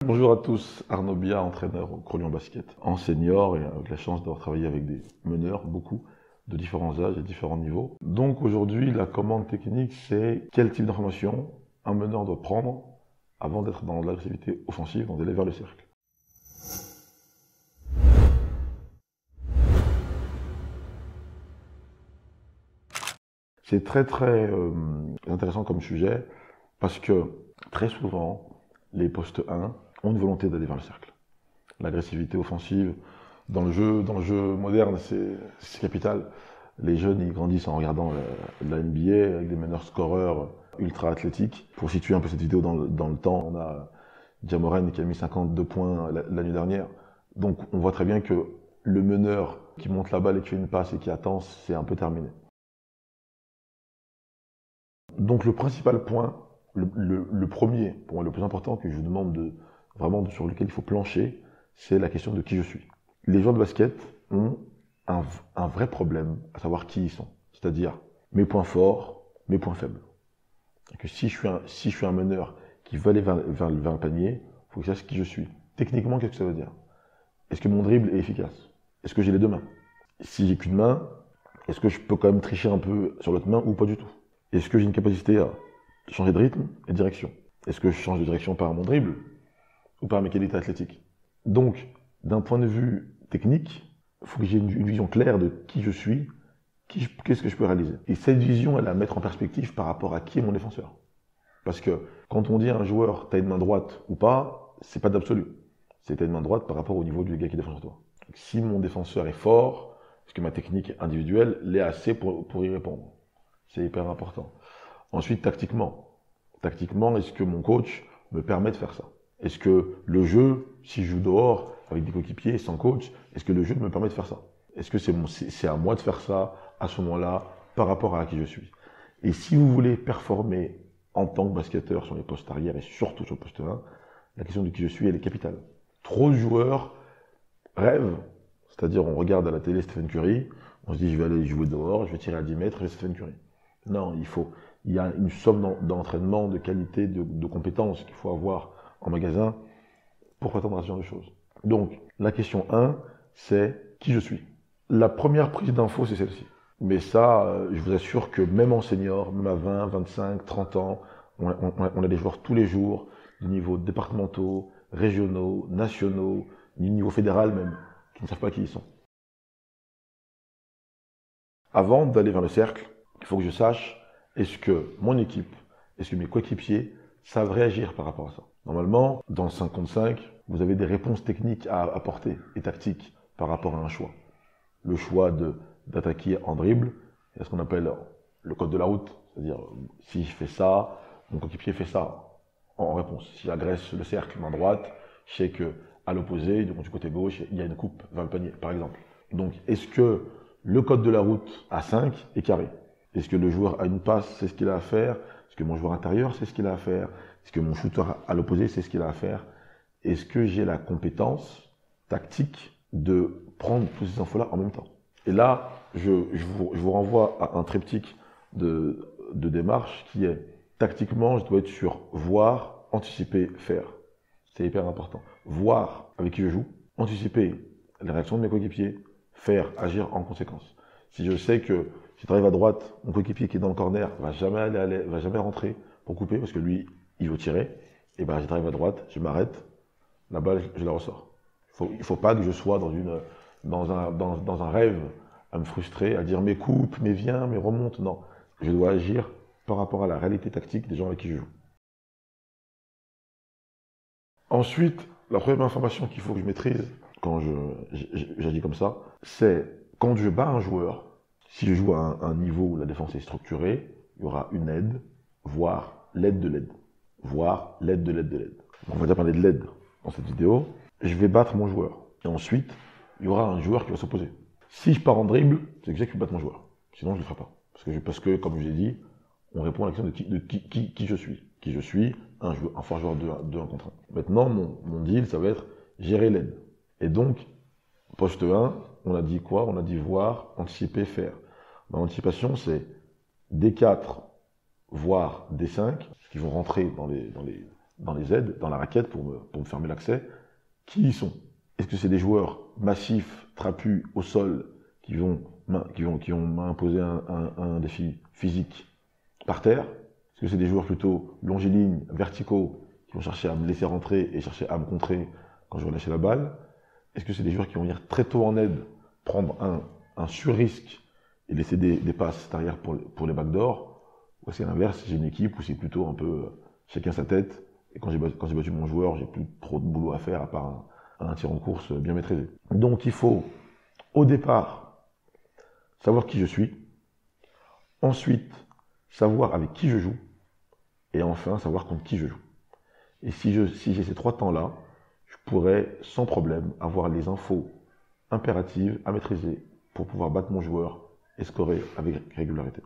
Bonjour à tous, Arnaud Bia, entraîneur au Crollion Basket, en senior et avec la chance d'avoir travaillé avec des meneurs, beaucoup, de différents âges et différents niveaux. Donc aujourd'hui, la commande technique, c'est quel type d'information un meneur doit prendre avant d'être dans l'agressivité offensive, dans d'aller vers le cercle. C'est très intéressant comme sujet parce que très souvent, les postes 1 ont une volonté d'aller vers le cercle. L'agressivité offensive, dans le jeu moderne, c'est capital. Les jeunes, ils grandissent en regardant la NBA avec des meneurs scoreurs ultra athlétiques. Pour situer un peu cette vidéo dans le temps, on a Ja Morant qui a mis 52 points l'année dernière. Donc on voit très bien que le meneur qui monte la balle et qui fait une passe et qui attend, c'est un peu terminé. Donc le principal point, le premier, pour moi le plus important que je vous demande vraiment sur lequel il faut plancher, c'est la question de qui je suis. Les joueurs de basket ont un vrai problème à savoir qui ils sont. C'est-à-dire mes points forts, mes points faibles. Que si je suis un meneur qui veut aller vers le panier, il faut que je sache qui je suis. Techniquement, qu'est-ce que ça veut dire? Est-ce que mon dribble est efficace? Est-ce que j'ai les deux mains? Si j'ai qu'une main, est-ce que je peux quand même tricher un peu sur l'autre main ou pas du tout? Est-ce que j'ai une capacité à changer de rythme et de direction? Est-ce que je change de direction par mon dribble ou par mes qualités athlétiques? Donc, d'un point de vue technique, il faut que j'ai une vision claire de qui je suis, qu'est-ce que je peux réaliser. Et cette vision, elle à mettre en perspective par rapport à qui est mon défenseur. Parce que quand on dit à un joueur, t'as une main droite ou pas, c'est pas d'absolu. C'est t'as une main droite par rapport au niveau du gars qui défend sur toi. Donc, si mon défenseur est fort, est-ce que ma technique individuelle l'est assez pour y répondre? C'est hyper important. Ensuite, tactiquement. Tactiquement, est-ce que mon coach me permet de faire ça? Est-ce que le jeu, si je joue dehors avec des coéquipiers sans coach, est-ce que le jeu me permet de faire ça? Est-ce que c'est à moi de faire ça à ce moment-là par rapport à qui je suis? Et si vous voulez performer en tant que basketteur sur les postes arrière et surtout sur le poste 1, la question de qui je suis, elle est capitale. Trop de joueurs rêvent, c'est-à-dire on regarde à la télé Stephen Curry, on se dit je vais aller jouer dehors, je vais tirer à 10 mètres, je vais Stephen Curry. Non, il y a une somme d'entraînement, de qualité, de compétences qu'il faut avoir en magasin pour prétendre à ce genre de choses. Donc, la question 1, c'est qui je suis. La première prise d'info, c'est celle-ci. Mais ça, je vous assure que même en senior, même à 20, 25, 30 ans, on a des joueurs tous les jours, du niveau départementaux, régionaux, nationaux, du niveau fédéral même, qui ne savent pas qui ils sont. Avant d'aller vers le cercle, il faut que je sache, est-ce que mon équipe, est-ce que mes coéquipiers savent réagir par rapport à ça? Normalement, dans le 5 contre 5, vous avez des réponses techniques à apporter et tactiques par rapport à un choix. Le choix d'attaquer en dribble, c'est ce qu'on appelle le code de la route. C'est-à-dire, si je fais ça, mon coéquipier fait ça en réponse. Si j'agresse le cercle main droite, je sais que à l'opposé, du côté gauche, il y a une coupe vers le panier, par exemple. Donc, est-ce que le code de la route à 5 est carré? Est-ce que le joueur a une passe, c'est ce qu'il a à faire? Est-ce que mon joueur intérieur, c'est ce qu'il a à faire? Est-ce que mon shooter à l'opposé, c'est ce qu'il a à faire? Est-ce que j'ai la compétence tactique de prendre toutes ces infos-là en même temps? Et là, je vous renvoie à un triptyque de démarche qui est tactiquement, je dois être sur voir, anticiper, faire. C'est hyper important. Voir avec qui je joue, anticiper les réactions de mes coéquipiers, faire, agir en conséquence. Si je sais que si j'arrive à droite, mon coéquipier qui est dans le corner va jamais rentrer pour couper parce que lui, il veut tirer, et ben j'arrive à droite, je m'arrête, la balle, je la ressors. Il faut pas que je sois dans un rêve à me frustrer, à dire mais coupe, mais viens, mais remonte. Non, je dois agir par rapport à la réalité tactique des gens avec qui je joue. Ensuite, la première information qu'il faut que je maîtrise quand j'agis comme ça, c'est quand je bats un joueur, si je joue à un niveau où la défense est structurée, il y aura une aide, voire l'aide de l'aide. Voire l'aide de l'aide de l'aide. On va déjà parler de l'aide dans cette vidéo. Je vais battre mon joueur. Et ensuite, il y aura un joueur qui va s'opposer. Si je pars en dribble, c'est que je vais battre mon joueur. Sinon, je ne le ferai pas. Parce que, comme je l'ai dit, on répond à la question de qui je suis. Qui je suis, un fort joueur de 1 contre 1. Maintenant, mon deal, ça va être gérer l'aide. Et donc, poste 1, on a dit quoi? On a dit voir, anticiper, faire. Dans l'anticipation, c'est D4, voire D5, qui vont rentrer dans dans les aides, dans la raquette pour me fermer l'accès, qui y sont. Est-ce que c'est des joueurs massifs, trapus, au sol, qui vont m'imposer un défi physique par terre? Est-ce que c'est des joueurs plutôt longilignes, verticaux, qui vont chercher à me laisser rentrer et chercher à me contrer quand je vais lâcher la balle? Est-ce que c'est des joueurs qui vont venir très tôt en aide, prendre un sur-risque et laisser des passes derrière pour les backdoors? Ou c'est l'inverse, j'ai une équipe où c'est plutôt un peu chacun sa tête, et quand j'ai battu mon joueur, j'ai plus trop de boulot à faire à part un tir en course bien maîtrisé. Donc il faut, au départ, savoir qui je suis, ensuite savoir avec qui je joue, et enfin savoir contre qui je joue. Et si j'ai ces 3 temps-là, je pourrais sans problème avoir les infos impératives à maîtriser pour pouvoir battre mon joueur et scorer avec régularité.